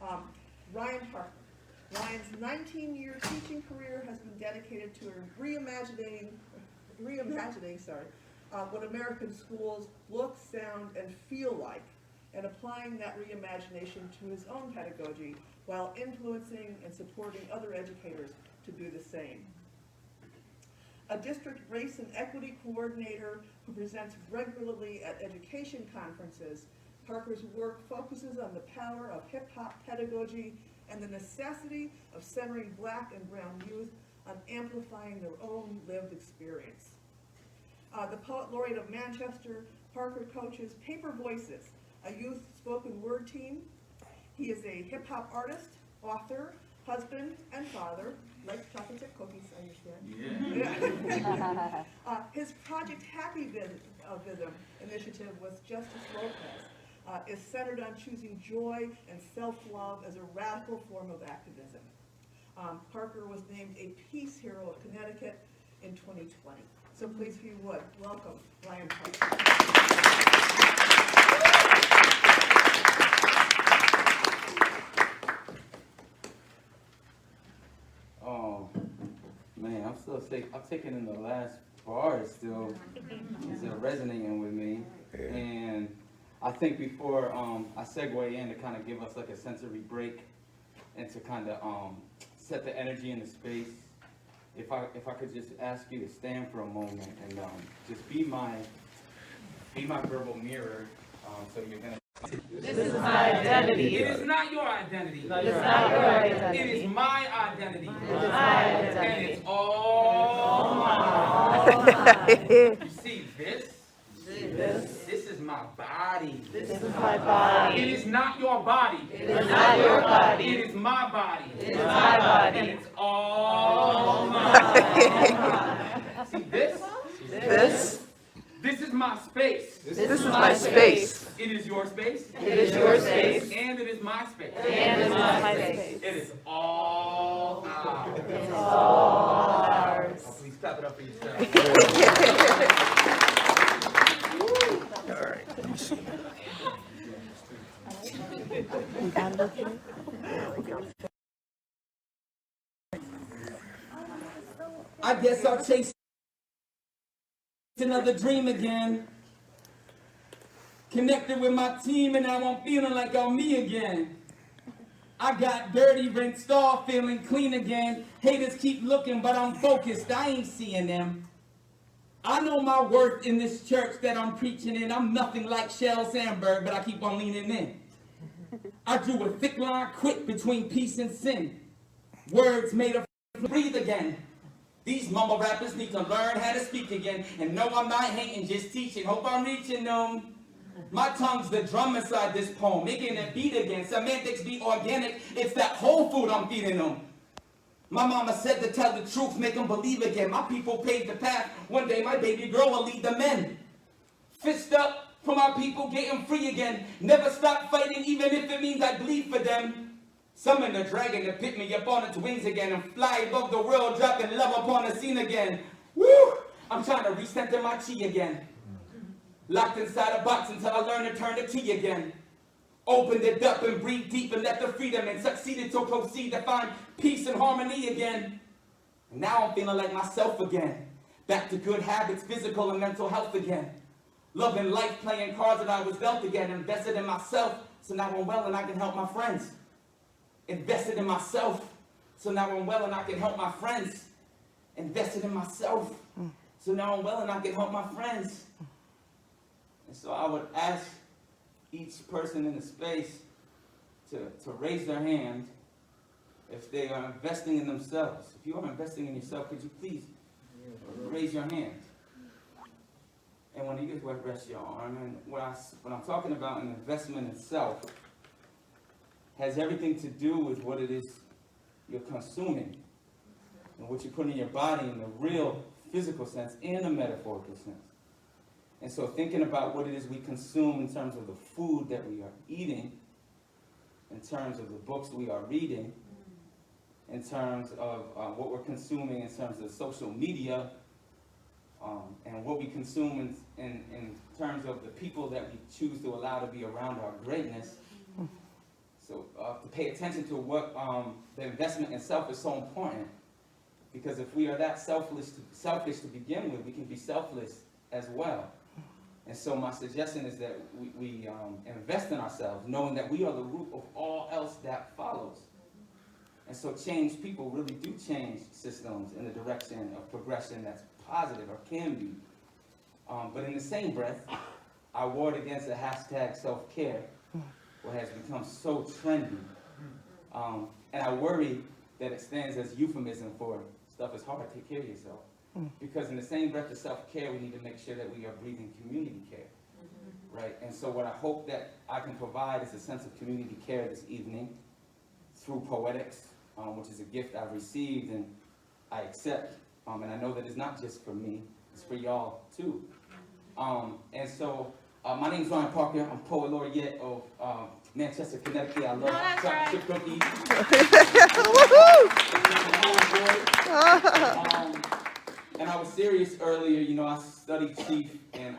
Um, Ryan Parker. Ryan's 19-year teaching career has been dedicated to reimagining what American schools look, sound, and feel like, and applying that reimagination to his own pedagogy while influencing and supporting other educators to do the same. A district race and equity coordinator who presents regularly at education conferences, Parker's work focuses on the power of hip-hop pedagogy and the necessity of centering Black and brown youth on amplifying their own lived experience. The Poet Laureate of Manchester, Parker coaches Paper Voices, a youth spoken word team. He is a hip-hop artist, author, husband, and father. Likes chocolate chip cookies, I understand. Yeah. His Project Happy Vism initiative with Justice Lopez is centered on choosing joy and self-love as a radical form of activism. Parker was named a Peace Hero of Connecticut in 2020. So please, if you would, welcome Ryan Parker. Oh, man, I'm still sick. I'm taking in the last bar still. It's resonating with me. And I think before I segue in to kind of give us like a sensory break and to kind of set the energy in the space, if I could just ask you to stand for a moment and just be my verbal mirror. So you're gonna. This is my identity. It is not your identity. It's not your identity. It is my identity. It is my identity. And it's all mine. You see, this is my body. This is my body. It is not your body. It is not your body. It is my body. It is my body. And it's all mine. See, this is my space. This is my space. It is your space. It is your space. And it is my space. And it is my space. It is all ours. It's all ours. Oh, please clap it up for yourself. All right, let me see. I guess I'll chase another dream again. Connected with my team and now I'm feeling like I'm me again. I got dirty, rinsed off, feeling clean again. Haters keep looking, but I'm focused, I ain't seeing them. I know my worth in this church that I'm preaching in. I'm nothing like Sheryl Sandberg, but I keep on leaning in. I drew a thick line quick between peace and sin. Words made of breathe again. These mumble rappers need to learn how to speak again. And no, I'm not hating, just teaching. Hope I'm reaching them. My tongue's the drum inside this poem, making it beat again. Semantics be organic, it's that whole food I'm feeding them. My mama said to tell the truth, make them believe again. My people paved the path, one day my baby girl will lead the men. Fist up for my people, getting free again. Never stop fighting, even if it means I bleed for them. Summon the dragon to pick me up on its wings again and fly above the world, dropping love upon the scene again. Woo! I'm trying to recenter my chi again. Locked inside a box until I learn to turn the key again. Opened it up and breathed deep and let the freedom and succeeded to proceed to find peace and harmony again. And now I'm feeling like myself again. Back to good habits, physical and mental health again. Loving life, playing cards that I was dealt again. Invested in myself, so now I'm well and I can help my friends. Invested in myself, so now I'm well and I can help my friends. Invested in myself, so now I'm well and I can help my friends. And so I would ask each person in the space to raise their hand if they are investing in themselves. If you are investing in yourself, could you please raise your hand? And when you just rest your arm, and what I'm talking about an investment in self has everything to do with what it is you're consuming and what you put in your body in the real physical sense and the metaphorical sense. And so thinking about what it is we consume in terms of the food that we are eating, in terms of the books we are reading, in terms of what we're consuming in terms of social media, and what we consume in terms of the people that we choose to allow to be around our greatness. to pay attention to what the investment in self is so important. Because if we are that selfish to begin with, we can be selfless as well. And so my suggestion is that we invest in ourselves, knowing that we are the root of all else that follows. And so changed people really do change systems in the direction of progression that's positive or can be. But in the same breath, I ward against the hashtag self-care, what has become so trendy. And I worry that it stands as euphemism for stuff is hard, take care of yourself. Because in the same breath of self-care, we need to make sure that we are breathing community care, right? And so what I hope that I can provide is a sense of community care this evening through poetics, which is a gift I've received and I accept. And I know that it's not just for me, it's for y'all too. And so my name is Ryan Parker. I'm poet laureate of Manchester, Connecticut. I love chocolate chip cookies. And I was serious earlier. You know, I studied Chief and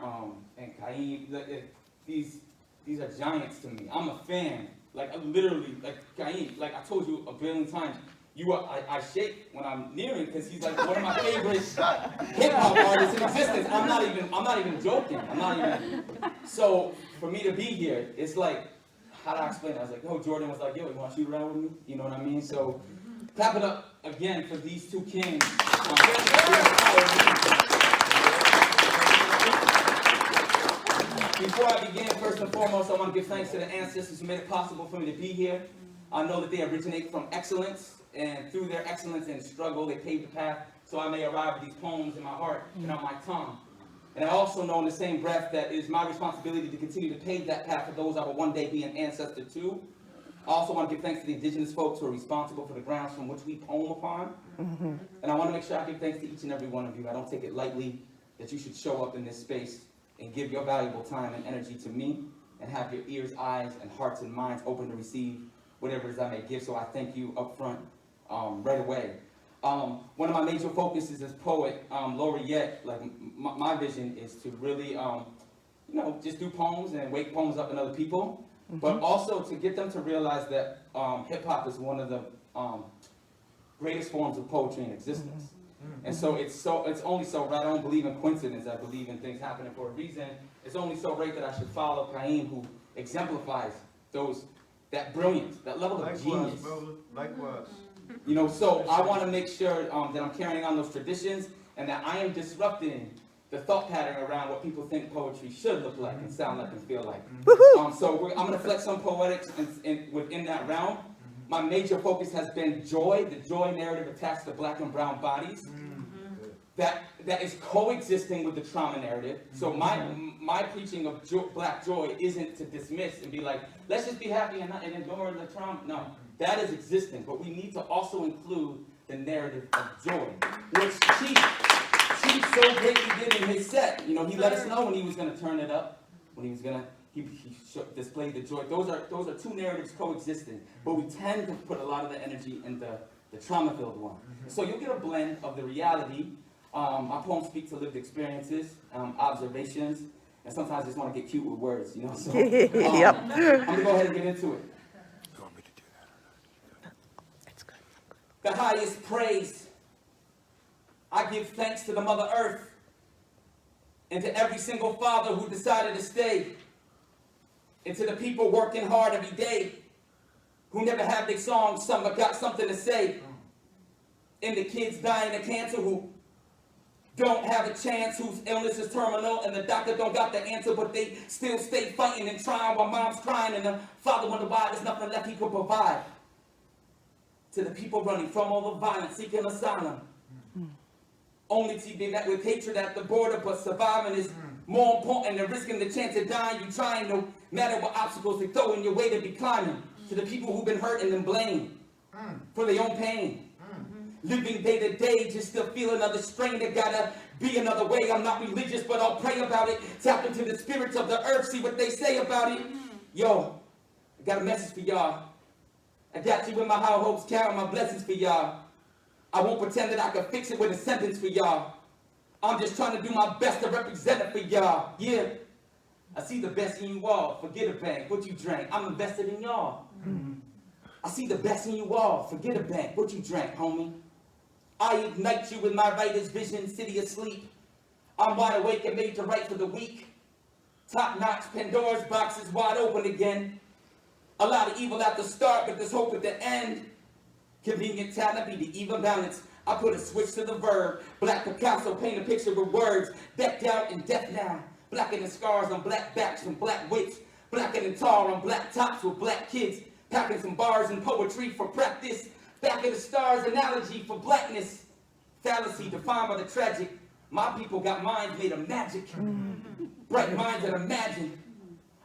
Kaim. These are giants to me. I'm a fan. Like literally, like Kaim. Like I told you a billion times. I shake when I'm near him because he's like one of my favorite hip hop artists in existence. I'm not even joking. So for me to be here, it's like, how do I explain it? I was like, yo, Jordan was like, yo, you want to shoot around with me? You know what I mean? So clap it up again for these two kings. Before I begin, first and foremost, I want to give thanks to the ancestors who made it possible for me to be here. I know that they originate from excellence, and through their excellence and struggle, they paved the path so I may arrive at these poems in my heart and on my tongue. And I also know in the same breath that it is my responsibility to continue to pave that path for those I will one day be an ancestor to. I also want to give thanks to the indigenous folks who are responsible for the grounds from which we poem upon. And I want to make sure I give thanks to each and every one of you. I don't take it lightly that you should show up in this space and give your valuable time and energy to me and have your ears, eyes, and hearts and minds open to receive whatever it is I may give. So I thank you up front right away. One of my major focuses as poet laureate, like my vision is to really, just do poems and wake poems up in other people, but also to get them to realize that hip hop is one of the greatest forms of poetry in existence. And so it's only so right. I don't believe in coincidence. I believe in things happening for a reason. It's only so right that I should follow Kaim, who exemplifies that brilliance, that level of genius. Likewise. You know, so I want to make sure that I'm carrying on those traditions and that I am disrupting the thought pattern around what people think poetry should look like and sound like and feel like. So I'm going to flex some poetics within that realm. My major focus has been joy, the joy narrative attached to black and brown bodies. That is coexisting with the trauma narrative. So my preaching of black joy isn't to dismiss and be like, let's just be happy and ignore the trauma. No, that is existing, but we need to also include the narrative of joy, which Chief so greatly did in his set. You know, he let us know when he was going to turn it up, when he was going to, he displayed the joy. Those are two narratives coexisting, but we tend to put a lot of the energy in the trauma-filled one. So you'll get a blend of the reality. My poems speak to lived experiences, observations, and sometimes I just want to get cute with words, you know. So I'm going to go ahead and get into it. You want me to do that? It's good. The highest praise. I give thanks to the Mother Earth and to every single father who decided to stay, and to the people working hard every day who never have their songs sung but got something to say, and the kids dying of cancer who don't have a chance, whose illness is terminal and the doctor don't got the answer, but they still stay fighting and trying while mom's crying and the father wonder why there's nothing left he could provide. To the people running from all the violence, seeking asylum, only to be met with hatred at the border, but surviving is more important than risking the chance of dying. You trying no matter what obstacles they throw in your way to be climbing. To the people who've been hurt and then blamed for their own pain. Living day to day, just to feel another strain. There gotta be another way. I'm not religious, but I'll pray about it. Tap into the spirits of the earth, see what they say about it. Yo, I got a message for y'all. I got you in my high hopes, carrying my blessings for y'all. I won't pretend that I can fix it with a sentence for y'all. I'm just trying to do my best to represent it for y'all. Yeah. I see the best in you all, forget a bank, what you drank, I'm invested in y'all. I see the best in you all, forget a bank, what you drank, homie. I ignite you with my writer's vision, city asleep. I'm wide awake and made to write for the weak. Top notch, Pandora's box is wide open again. A lot of evil at the start, but there's hope at the end. Convenient talent be the even balance. I put a switch to the verb. Black Picasso paint a picture with words. Decked out in death now. Blacking the scars on black backs from black wits. Blacking the tar on black tops with black kids. Packing some bars and poetry for practice. Back in the stars analogy for blackness. Fallacy defined by the tragic. My people got minds made of magic. Bright minds that imagine.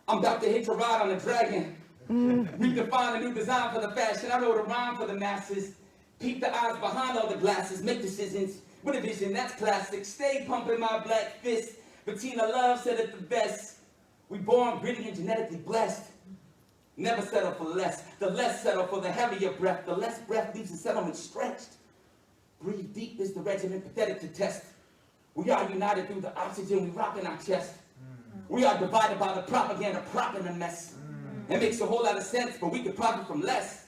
I'm about to hit your ride on a dragon. Redefine a new design for the fashion. I wrote a rhyme for the masses. Peep the eyes behind all the glasses. Make decisions with a vision that's classic. Stay pumping my black fist. Bettina Love said it the best. We born gritty and genetically blessed. Never settle for less. The less settle for the heavier breath. The less breath leaves the settlement stretched. Breathe deep is the regiment pathetic to test. We are united through the oxygen we rock in our chest. We are divided by the propaganda propping the mess. It makes a whole lot of sense, but we could profit from less.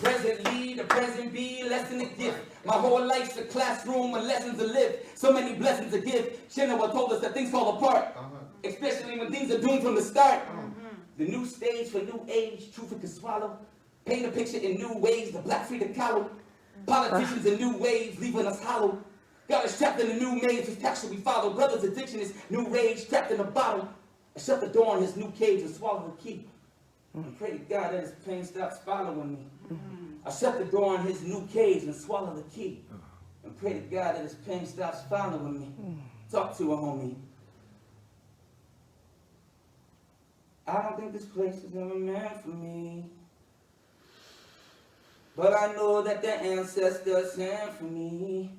Present lead, the present be, less than a gift. My whole life's a classroom and lessons to live. So many blessings to give. Shinoa told us that things fall apart, especially when things are doomed from the start. The new stage for new age, truth we can swallow. Paint a picture in new ways, the black freedom column. Politicians in new ways, leaving us hollow. Got us trapped in a new maze, whose texture we follow. Brother's addiction is new rage, trapped in a bottle. I shut the door on his new cage and swallow the key. And pray to God that his pain stops following me. I shut the door on his new cage and swallow the key. And pray to God that his pain stops following me. Talk to a homie. I don't think this place is ever meant for me. But I know that the ancestors sent for me.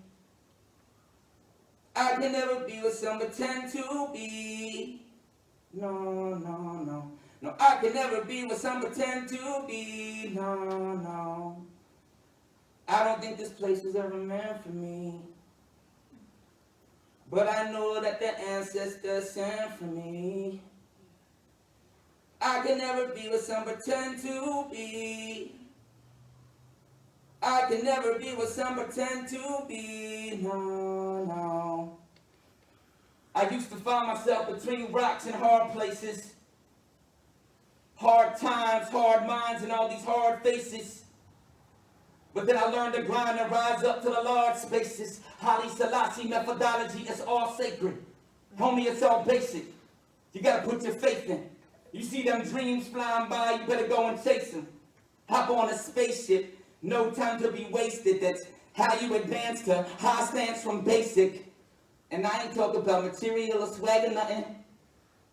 I can never be what some pretend to be. No, no, no. No, I can never be what some pretend to be. No, no. I don't think this place was ever meant for me. But I know that the ancestors sent for me. I can never be what some pretend to be. I can never be what some pretend to be. No, no. I used to find myself between rocks and hard places. Hard times, hard minds, and all these hard faces. But then I learned to grind and rise up to the large spaces. Haile Selassie methodology, it's all sacred. Homie, it's all basic. You gotta put your faith in. You see them dreams flying by, you better go and chase them. Hop on a spaceship, no time to be wasted. That's how you advance to high stance from basic. And I ain't talking about material or swag or nothing.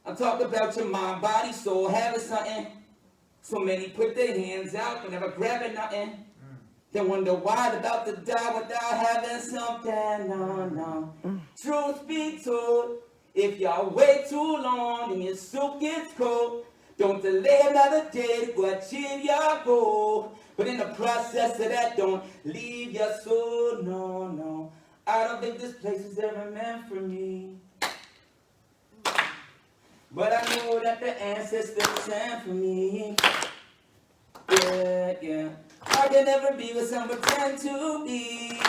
I'm talking about your mind, body, soul, having something. So many put their hands out but never grabbing nothing. They wonder why they're about to die without having something. No, no. Truth be told, if y'all wait too long and your soup gets cold, don't delay another day to achieve your goal. But in the process of that, don't leave your soul. No, no. I don't think this place is ever meant for me. But I know that the ancestors sent for me. Yeah, yeah. I can never be what some pretend to be.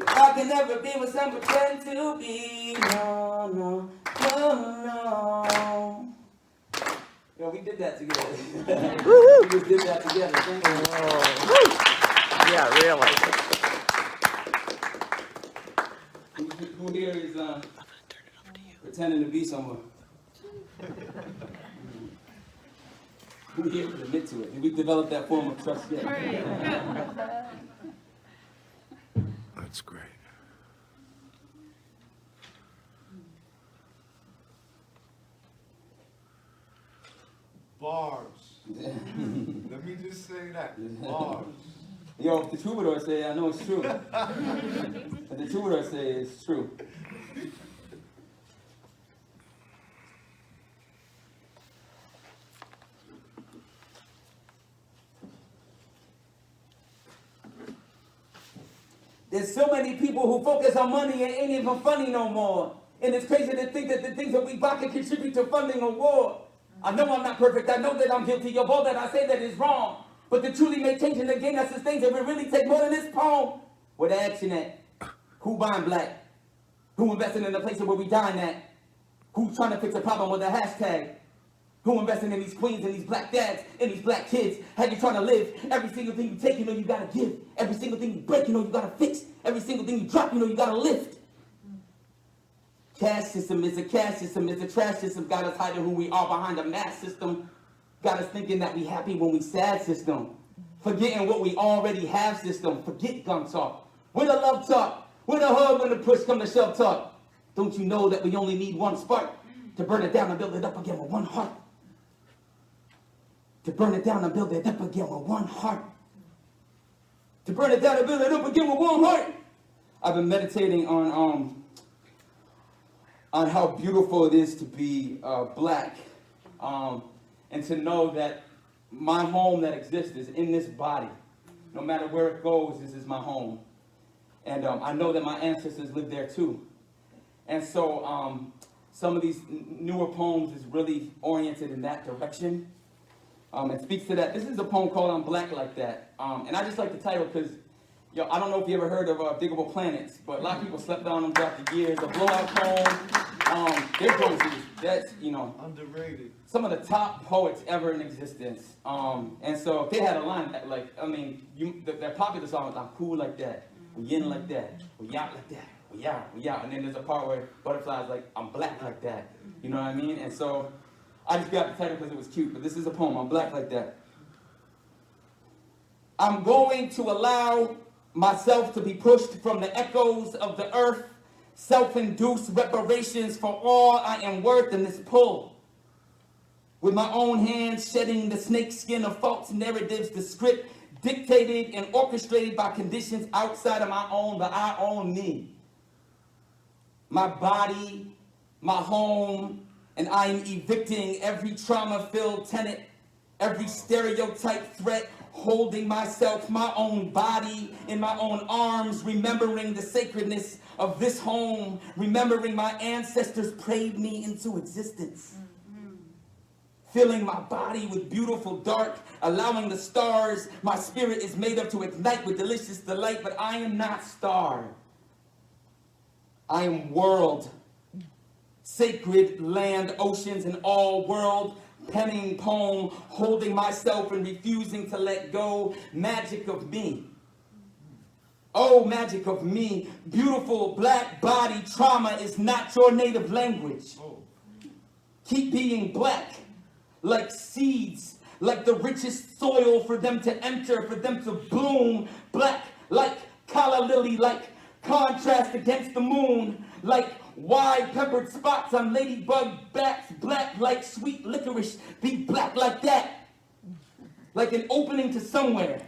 I can never be what some pretend to be. No, no, no, no. Yo, we did that together. We just did that together. Thank you. Yeah, really. Who here is pretending to be someone? Who here could admit to it? Did we develop that form of trust yet? That's great. Bars. Let me just say that. Bars. Yo, if the troubadour say it, I know it's true. If the troubadour say it, it's true. There's so many people who focus on money and ain't even funny no more. And it's crazy to think that the things that we buy can contribute to funding a war. I know I'm not perfect. I know that I'm guilty of all that I say that is wrong. But to truly make change in the game that sustains it will really take more than this poem. Where the action at? Who buying black? Who investing in the place where we dying at? Who's trying to fix a problem with a hashtag? Who investing in these queens and these black dads and these black kids? How you trying to live? Every single thing you take, you know you gotta give. Every single thing you break, you know you gotta fix. Every single thing you drop, you know you gotta lift. Caste system is a caste system, it's a trash system. Got us hiding who we are behind a mass system. Got us thinking that we happy when we sad system. Forgetting what we already have system. Forget gun talk. Where the love talk? Where the hug when the push come to shove talk? Don't you know that we only need one spark to burn it down and build it up again with one heart? To burn it down and build it up again with one heart. To burn it down and build it up again with one heart. I've been meditating on how beautiful it is to be black, and to know that my home that exists is in this body. No matter where it goes, this is my home. And I know that my ancestors lived there too. And so some of these newer poems is really oriented in that direction. And speaks to that. This is a poem called I'm Black Like That. And I just like the title because, I don't know if you ever heard of Diggable Planets, but a lot of people slept on them throughout the years. The Blowout poem, they're going to, that's, Underrated. some of the top poets ever in existence. And so if they had a line, their popular song was I'm cool like that, we in like that, we out like that, we out. And then there's a part where Butterfly's like, I'm black like that. You know what I mean? And so I just got the title because it was cute, but this is a poem, I'm black like that. I'm going to allow myself to be pushed from the echoes of the earth, self-induced reparations for all I am worth in this pull. With my own hands shedding the snakeskin of false narratives, the script dictated and orchestrated by conditions outside of my own, but I own me. My body, my home, and I am evicting every trauma-filled tenet, every stereotype threat, holding myself, my own body in my own arms, remembering the sacredness of this home, remembering my ancestors prayed me into existence. Filling my body with beautiful dark, allowing the stars my spirit is made up to ignite with delicious delight, but I am not star. I am world. Sacred land, oceans, and all world, penning poem, holding myself and refusing to let go, magic of me. Oh, magic of me, beautiful black body, trauma is not your native language. Keep being black, like seeds, like the richest soil for them to enter, for them to bloom, black like calla lily, like contrast against the moon, like wide peppered spots on ladybug backs, black like sweet licorice, be black like that, like an opening to somewhere,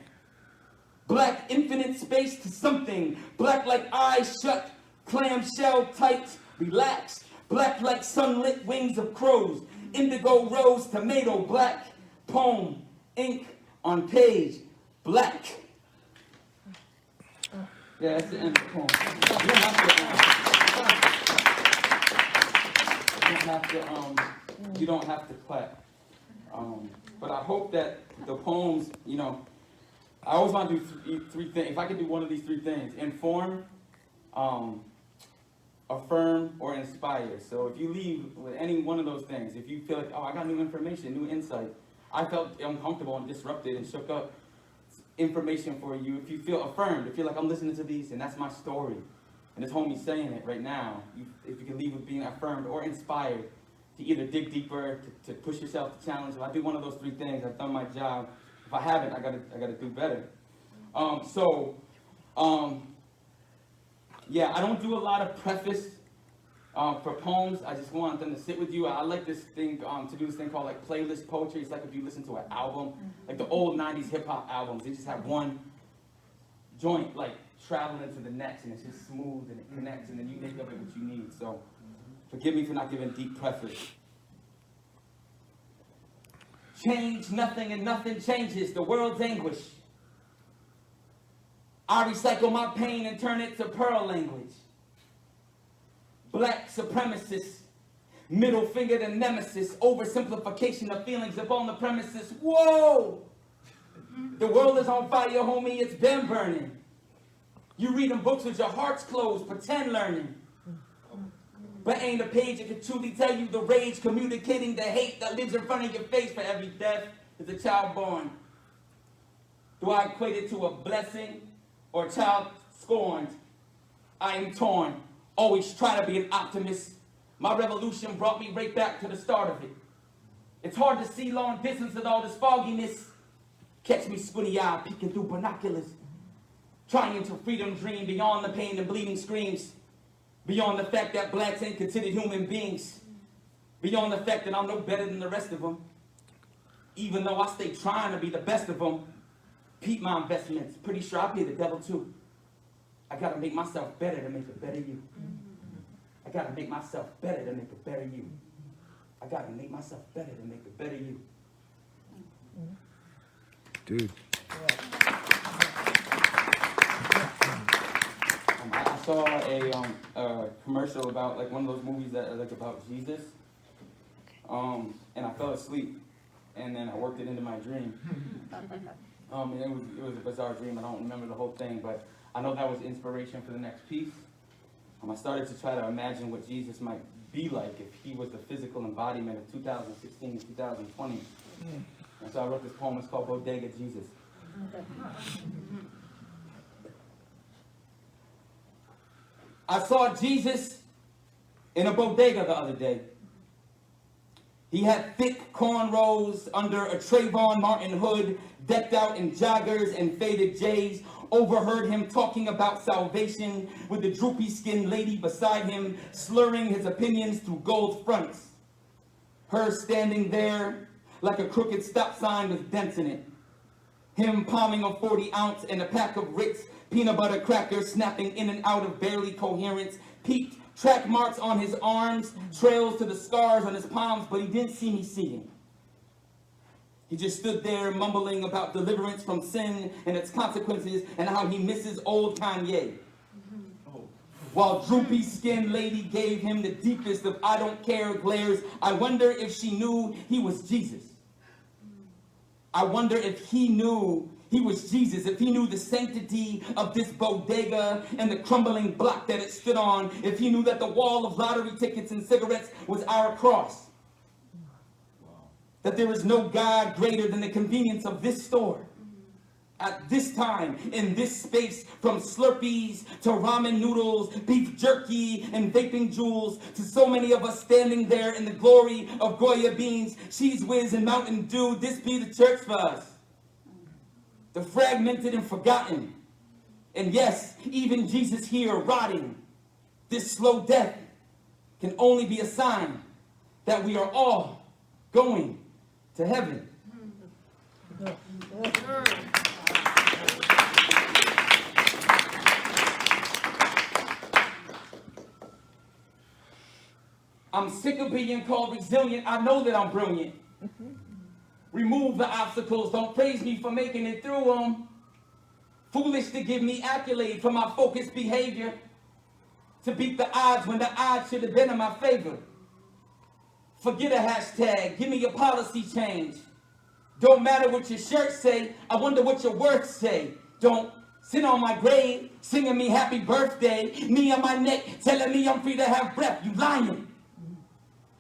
black infinite space to something, black like eyes shut, clamshell tight, relaxed, black like sunlit wings of crows, indigo rose, tomato, black, poem, ink on page, black. Yeah, that's the end of the poem. You don't have to clap. But I hope that the poems, I always want to do three things. If I could do one of these three things, inform, affirm, or inspire. So if you leave with any one of those things, if you feel like, I got new information, new insight, I felt uncomfortable and disrupted and shook up, information for you. If you feel affirmed, if you're like, I'm listening to these and that's my story, and this homie's saying it right now, if you can leave with being affirmed or inspired to either dig deeper, to push yourself, to challenge. If I do one of those three things, I've done my job. If I haven't, I gotta do better. Yeah, I don't do a lot of preface for poems. I just want them to sit with you. I like this thing, to do this thing called like playlist poetry. It's like if you listen to an album, like the old 90s hip hop albums, they just have one joint like traveling into the next, and it's just smooth and it connects, and then you make of it what you need. So forgive me for not giving deep preface. Change nothing and nothing changes the world's anguish. I recycle my pain and turn it to pearl language. Black supremacists, middle finger to nemesis, oversimplification of feelings upon the premises. Whoa! The world is on fire, homie, it's been burning. You reading books with your hearts closed, pretend learning. But ain't a page that can truly tell you the rage, communicating the hate that lives in front of your face. For every death is a child born. Do I equate it to a blessing or a child scorned? I am torn. Always try to be an optimist. My revolution brought me right back to the start of it. It's hard to see long distance with all this fogginess. Catch me squinty-eyed, peeking through binoculars. Trying to freedom dream beyond the pain and bleeding screams. Beyond the fact that blacks ain't considered human beings. Beyond the fact that I'm no better than the rest of them. Even though I stay trying to be the best of them. Peep my investments. Pretty sure I pay the devil too. I gotta make myself better to make a better you. I gotta make myself better to make a better you. I gotta make myself better to make a better you. Dude. I saw a commercial about like one of those movies that are like about Jesus, and I fell asleep, and then I worked it into my dream. And it was a bizarre dream. I don't remember the whole thing, but I know that was inspiration for the next piece. I started to try to imagine what Jesus might be like if he was the physical embodiment of 2016 and 2020. And so I wrote this poem. It's called Bodega Jesus. I saw Jesus in a bodega the other day. He had thick cornrows under a Trayvon Martin hood, decked out in joggers and faded J's. Overheard him talking about salvation with the droopy-skinned lady beside him, slurring his opinions through gold fronts. Her standing there like a crooked stop sign with dents in it. Him palming a 40-ounce and a pack of Ritz peanut butter crackers, snapping in and out of barely coherence. Peaked track marks on his arms, trails to the scars on his palms, but he didn't see me seeing. He just stood there mumbling about deliverance from sin and its consequences and how he misses old Kanye. While droopy-skinned lady gave him the deepest of I don't care glares. I wonder if she knew he was Jesus. I wonder if he knew he was Jesus, if he knew the sanctity of this bodega and the crumbling block that it stood on, if he knew that the wall of lottery tickets and cigarettes was our cross. That there is no God greater than the convenience of this store. At this time, in this space, from Slurpees to ramen noodles, beef jerky, and vaping jewels, to so many of us standing there in the glory of Goya beans, cheese whiz, and Mountain Dew, this be the church for us. The fragmented and forgotten. And yes, even Jesus here rotting. This slow death can only be a sign that we are all going to heaven. I'm sick of being called resilient. I know that I'm brilliant. Remove the obstacles. Don't praise me for making it through them. Foolish to give me accolade for my focused behavior. To beat the odds when the odds should have been in my favor. Forget a hashtag. Give me a policy change. Don't matter what your shirt say. I wonder what your words say. Don't sit on my grave singing me happy birthday. Me on my neck telling me I'm free to have breath. You lying.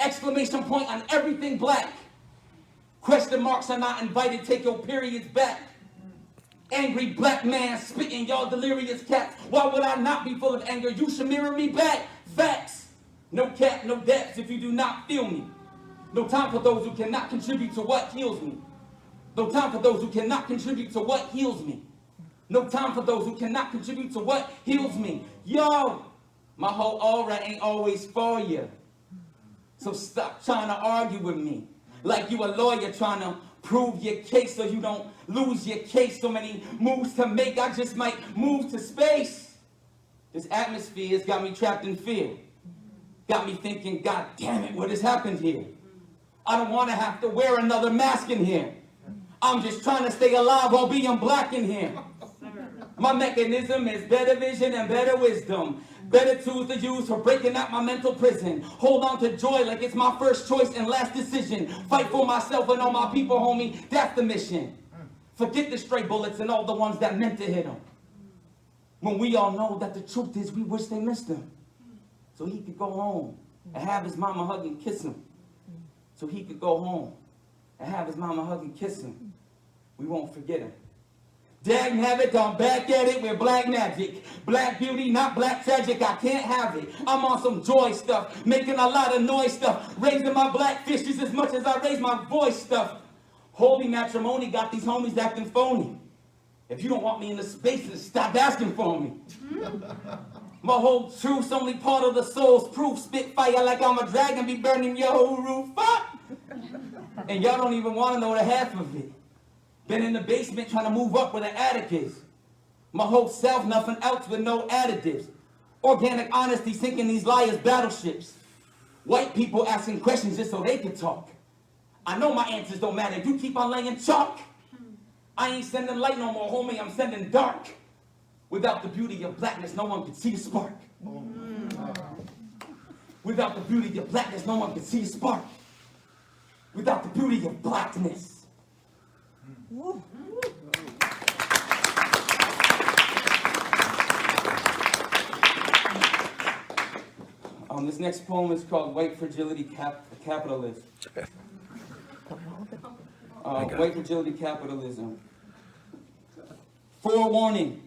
Exclamation point on everything black. Question marks are not invited. Take your periods back. Angry black man spitting y'all delirious cats. Why would I not be full of anger? You should mirror me back. Facts. No cap, no depths if you do not feel me. No time for those who cannot contribute to what heals me. No time for those who cannot contribute to what heals me. No time for those who cannot contribute to what heals me. Yo, my whole aura ain't always for you. So stop trying to argue with me. Like you a lawyer trying to prove your case so you don't lose your case. So many moves to make, I just might move to space. This atmosphere has got me trapped in fear. Got me thinking, God damn it, what has happened here? I don't want to have to wear another mask in here. I'm just trying to stay alive while being black in here. My mechanism is better vision and better wisdom. Better tools to use for breaking out my mental prison. Hold on to joy like it's my first choice and last decision. Fight for myself and all my people, homie. That's the mission. Forget the stray bullets and all the ones that meant to hit him. When we all know that the truth is we wish they missed him. So he could go home and have his mama hug and kiss him. So he could go home and have his mama hug and kiss him. We won't forget him. Dag nabbit, I'm back at it with black magic. Black beauty, not black tragic, I can't have it. I'm on some joy stuff, making a lot of noise stuff. Raising my black fish just as much as I raise my voice stuff. Holy matrimony got these homies acting phony. If you don't want me in the spaces, stop asking for me. My whole truth's only part of the soul's proof. Spit fire like I'm a dragon, be burning your whole roof up. And y'all don't even want to know the half of it. Been in the basement trying to move up where the attic is. My whole self, nothing else with no additives. Organic honesty sinking these liars' battleships. White people asking questions just so they can talk. I know my answers don't matter. You keep on laying chalk. I ain't sending light no more, homie. I'm sending dark. Without the beauty of blackness, no one can see the spark. Without the beauty of blackness, no one can see the spark. Without the beauty of blackness. This next poem is called White Fragility Capitalism. White Fragility Capitalism. Forewarning.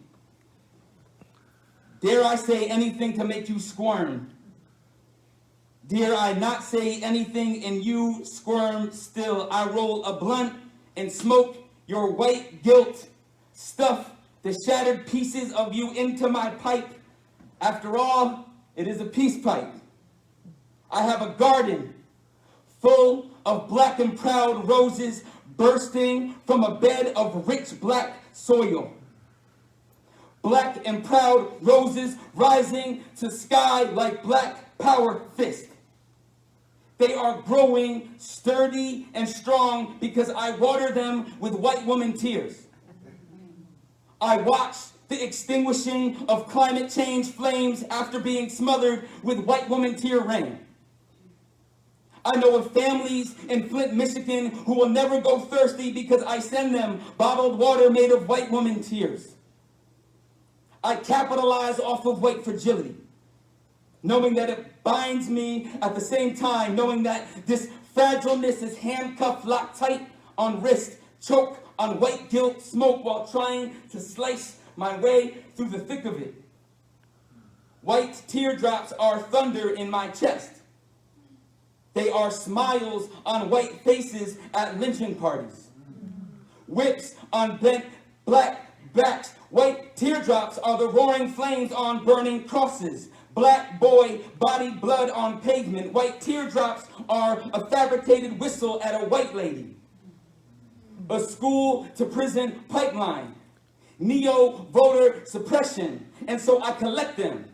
Dare I say anything to make you squirm? Dare I not say anything and you squirm still? I roll a blunt and smoke your white guilt. Stuff the shattered pieces of you into my pipe. After all, it is a peace pipe. I have a garden full of black and proud roses bursting from a bed of rich black soil. Black and proud roses rising to sky like black power fist. They are growing sturdy and strong because I water them with white woman tears. I watch the extinguishing of climate change flames after being smothered with white woman tear rain. I know of families in Flint, Michigan who will never go thirsty because I send them bottled water made of white woman tears. I capitalize off of white fragility, knowing that it binds me at the same time, knowing that this fragileness is handcuffed, locked tight on wrist, choke on white guilt, smoke while trying to slice my way through the thick of it. White teardrops are thunder in my chest. They are smiles on white faces at lynching parties. Whips on bent black backs. White teardrops are the roaring flames on burning crosses. Black boy body blood on pavement. White teardrops are a fabricated whistle at a white lady. A school to prison pipeline. Neo-voter suppression. And so I collect them.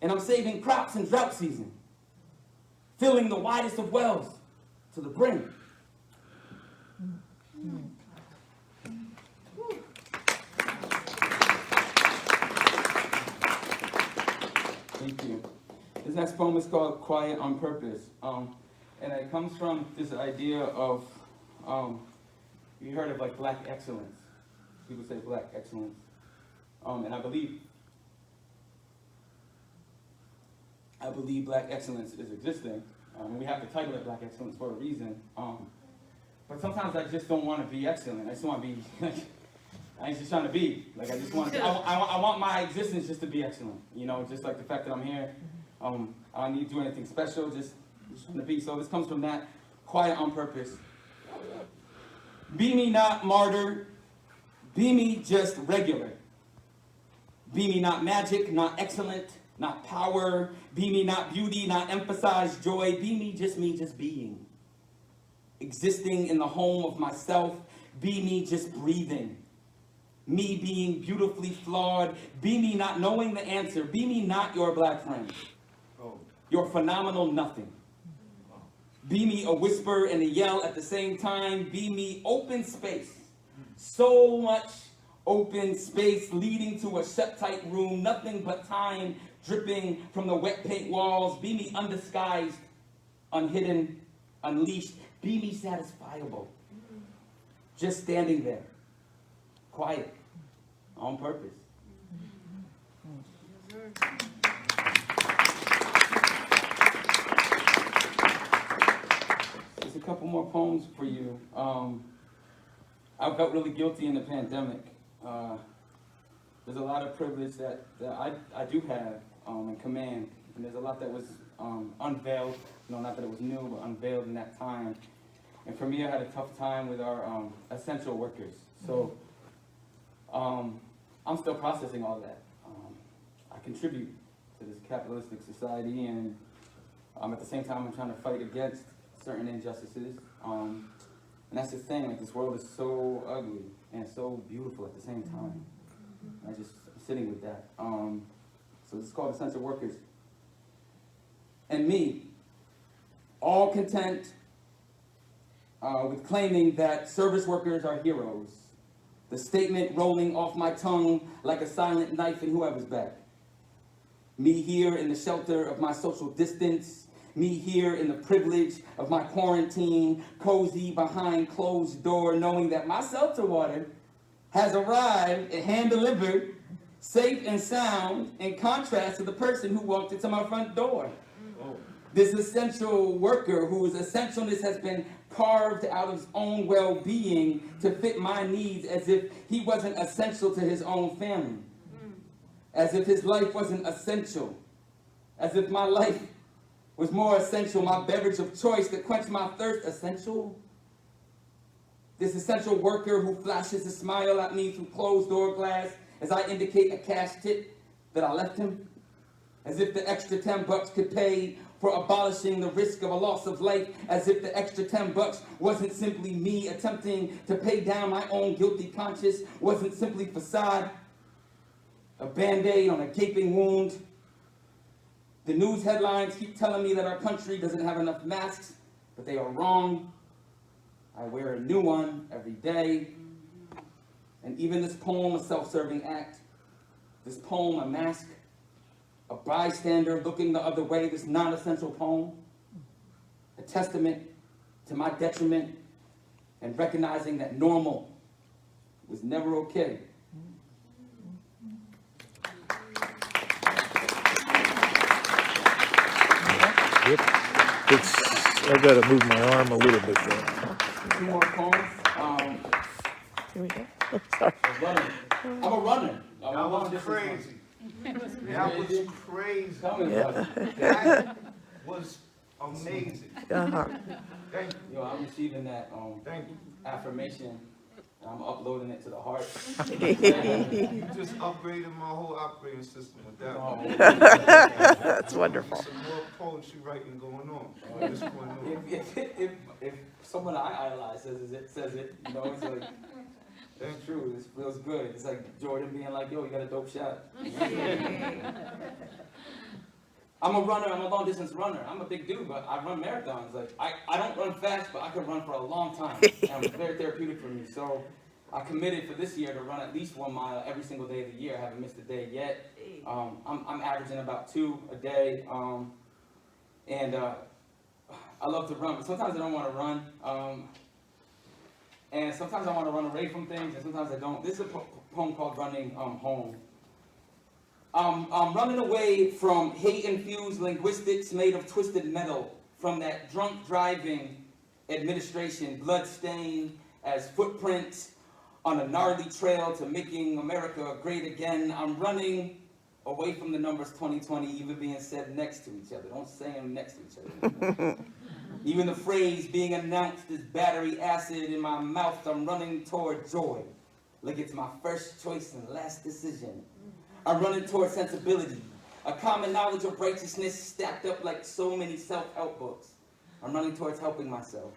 And I'm saving crops in drought season. Filling the widest of wells to the brim. Thank you. This next poem is called Quiet on Purpose. And it comes from this idea of, you heard of like black excellence. People say black excellence. And I believe black excellence is existing. And we have the title of black excellence for a reason. But sometimes I just don't want to be excellent. I just want to be, I ain't just trying to be. Like I just want to, I want my existence just to be excellent. You know, just like the fact that I'm here. I don't need to do anything special, just trying to be. So this comes from that, quiet on purpose. Be me not martyr, be me just regular. Be me not magic, not excellent, not power. Be me not beauty, not emphasize joy. Be me, just being. Existing in the home of myself. Be me just breathing. Me being beautifully flawed. Be me not knowing the answer. Be me not your black friend. Your phenomenal nothing. Be me a whisper and a yell at the same time. Be me open space. So much open space leading to a shut-tight room. Nothing but time dripping from the wet paint walls. Be me undisguised, unhidden, unleashed. Be me satisfiable. Just standing there, quiet, on purpose. There's a couple more poems for you. I felt really guilty in the pandemic. There's a lot of privilege that I do have and command, and there's a lot that was unveiled. No, not that it was new, but unveiled in that time. And for me, I had a tough time with our essential workers. So I'm still processing all that. I contribute to this capitalistic society, and at the same time, I'm trying to fight against certain injustices. And that's the thing, like, this world is so ugly and so beautiful at the same time. I'm sitting with that. So this is called Essential Workers. And me, all content with claiming that service workers are heroes. The statement rolling off my tongue like a silent knife in whoever's back. Me here in the shelter of my social distance. Me here in the privilege of my quarantine, cozy behind closed door, knowing that my shelter water has arrived and hand-delivered, safe and sound, in contrast to the person who walked into my front door. This essential worker whose essentialness has been carved out of his own well-being to fit my needs, as if he wasn't essential to his own family. As if his life wasn't essential. As if my life was more essential, my beverage of choice to quench my thirst essential. This essential worker who flashes a smile at me through closed door glass as I indicate a cash tip that I left him. As if the extra $10 could pay for abolishing the risk of a loss of life. As if the extra $10 wasn't simply me attempting to pay down my own guilty conscience, wasn't simply facade, a Band-Aid on a gaping wound. The news headlines keep telling me that our country doesn't have enough masks, but they are wrong. I wear a new one every day. And even this poem, a self-serving act, this poem, a mask, a bystander looking the other way, this non-essential poem, a testament to my detriment and recognizing that normal was never okay. Yep. I gotta move my arm a little bit there. Two more poems. Here we go. Sorry. I'm a runner. That was crazy. That was crazy. Tell me about it. That was amazing. Uh-huh. Thank you. Yo, I'm receiving that Thank you. affirmation. And I'm uploading it to the heart. You just upgraded my whole operating system with that one. That's wonderful. Some more poetry writing going on. What's going on? If someone I idolize says it, you know, it's like, that's true. This feels good. It's like Jordan being like, yo, you got a dope shot. I'm a runner. I'm a long distance runner. I'm a big dude, but I run marathons. Like I don't run fast, but I can run for a long time. And it's very therapeutic for me. So I committed for this year to run at least 1 mile every single day of the year. I haven't missed a day yet. I'm averaging about 2 a day. And I love to run, but sometimes I don't want to run. And sometimes I want to run away from things, and sometimes I don't. This is a poem called Running Home. I'm running away from hate-infused linguistics made of twisted metal, from that drunk driving administration, bloodstained as footprints on a gnarly trail to making America great again. I'm running away from the numbers 2020 even being said next to each other. Don't say them next to each other. Even the phrase being announced as battery acid in my mouth. I'm running toward joy, like it's my first choice and last decision. I'm running toward sensibility, a common knowledge of righteousness stacked up like so many self-help books. I'm running towards helping myself.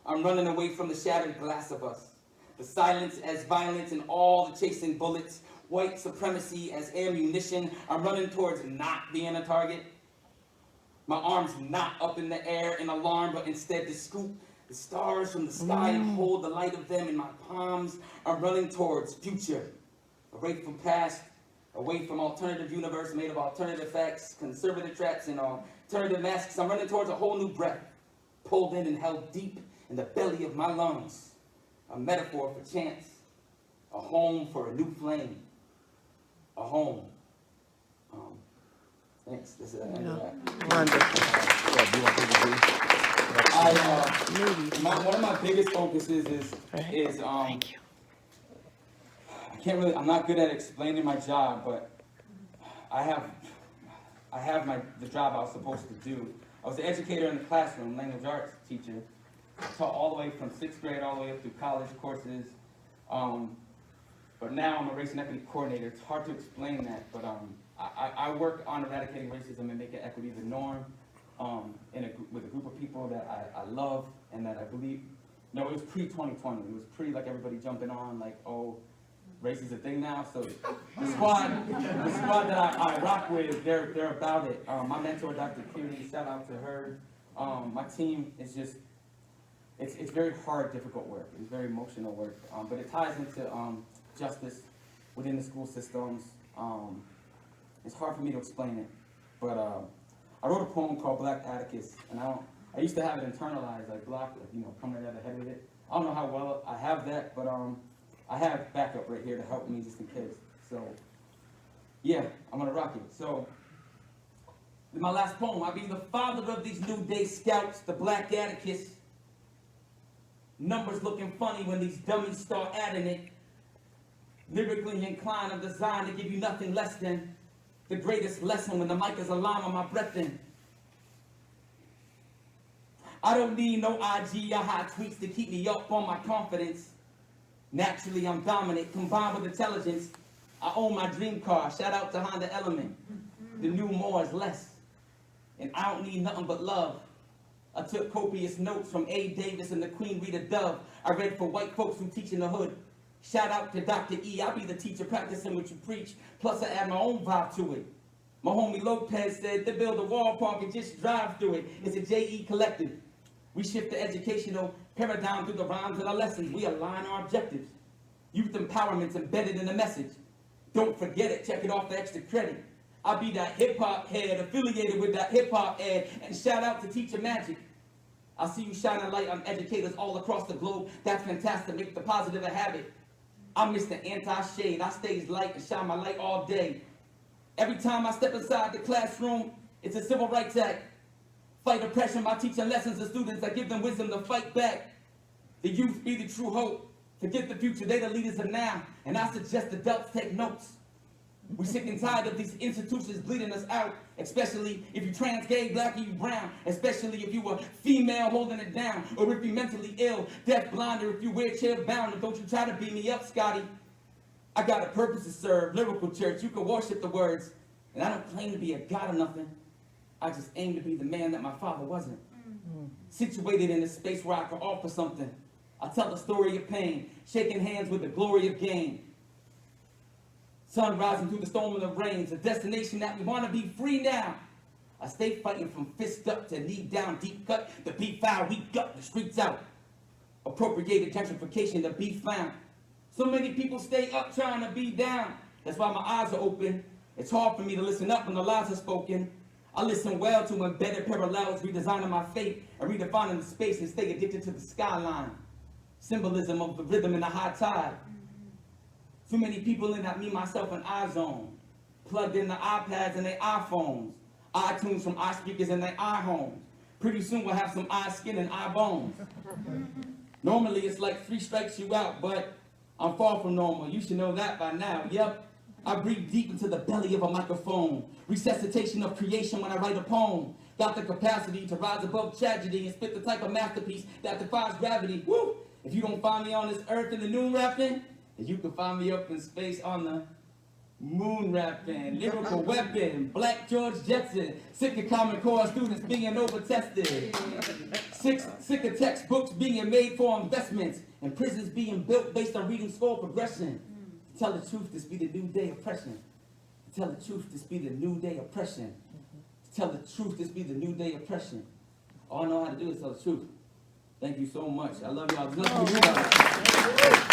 I'm running away from the shattered glass of us, the silence as violence and all the chasing bullets, white supremacy as ammunition. I'm running towards not being a target. My arms not up in the air in alarm, but instead to scoop the stars from the sky and hold the light of them in my palms. I'm running towards future, away from past, Away from alternative universe made of alternative facts, conservative traps, and alternative masks, I'm running towards a whole new breath, pulled in and held deep in the belly of my lungs. A metaphor for chance, a home for a new flame, a home. Thanks. This is the end of that. Wonderful. Yeah, do you want to do One of my biggest focuses is Thank you. I'm not good at explaining my job, but I have the job I was supposed to do. I was an educator in the classroom, language arts teacher. I taught all the way from 6th grade all the way up through college courses. But now I'm a race and equity coordinator. It's hard to explain that, but I work on eradicating racism and making equity the norm with a group of people that I love and that I believe. No, it was pre-2020. It was pre like everybody jumping on like, oh, race is a thing now. So the squad that I rock with, they're about it. My mentor, Dr. Curie, shout out to her. My team is just, it's very hard, difficult work. It's very emotional work, but it ties into justice within the school systems. It's hard for me to explain it, but I wrote a poem called Black Atticus, and I used to have it internalized, like block, coming out of the head with it. I don't know how well I have that, but I have backup right here to help me just in case. So, yeah, I'm gonna rock it. So, with my last poem, I'll be the father of these new day scouts, the Black Atticus. Numbers looking funny when these dummies start adding it. Lyrically inclined, I'm designed to give you nothing less than the greatest lesson when the mic is a line on my breath in. I don't need no IG or hot tweets to keep me up on my confidence. Naturally, I'm dominant, combined with intelligence. I own my dream car, shout out to Honda Element. The new more is less. And I don't need nothing but love. I took copious notes from A. Davis and the Queen Rita Dove. I read for white folks who teach in the hood. Shout out to Dr. E. I'll be the teacher practicing what you preach. Plus I add my own vibe to it. My homie Lopez said to build a wall park and just drive through it. It's a J.E. collective. We shift the educational paradigm through the rhymes and our lessons. We align our objectives. Youth empowerment's embedded in the message. Don't forget it, check it off for extra credit. I'll be that hip-hop head affiliated with that hip-hop ed, and shout out to Teacher Magic. I see you shining light on educators all across the globe. That's fantastic, make the positive a habit. I'm Mr. Anti-Shade, I stays light and shine my light all day. Every time I step inside the classroom, it's a civil rights act. Fight oppression by teaching lessons to students that give them wisdom to fight back. The youth be the true hope. Forget the future, they the leaders of now. And I suggest adults take notes. We're sick and tired of these institutions bleeding us out, especially if you trans, gay, black, or you brown, especially if you were female holding it down, or if you're mentally ill, deaf, blind, or if you wheelchair bound. And don't you try to beat me up, Scotty. I got a purpose to serve, lyrical church, you can worship the words. And I don't claim to be a god or nothing. I just aim to be the man that my father wasn't. Situated in a space where I can offer something. I tell the story of pain, shaking hands with the glory of gain. Sun rising through the storm and the rains, a destination that we want to be free now. I stay fighting from fist up to knee down, deep cut, the beat foul, we gut the streets out. Appropriated gentrification to be found. So many people stay up trying to be down. That's why my eyes are open. It's hard for me to listen up when the lies are spoken. I listen well to embedded parallels, redesigning my fate and redefining the space and stay addicted to the skyline. Symbolism of the rhythm and the high tide. Too many people in that me, myself, and I zone. Plugged in the iPads and their iPhones. iTunes from iSpeakers and their iHomes. Pretty soon we'll have some eye skin and eye bones. Normally it's like 3 strikes you out, but I'm far from normal. You should know that by now. Yep. I breathe deep into the belly of a microphone. Resuscitation of creation when I write a poem. Got the capacity to rise above tragedy and spit the type of masterpiece that defies gravity. Woo! If you don't find me on this earth in the noon rapping, then you can find me up in space on the moon rapping. Lyrical weapon, Black George Jetson. Sick of Common Core students being over-tested. Sick of textbooks being made for investments. And prisons being built based on reading score progression. To tell the truth, this be the new day oppression. To tell the truth, this be the new day oppression. To tell the truth, this be the new day oppression. All I know how to do is tell the truth. Thank you so much. I love y'all. There's nothing to do about it.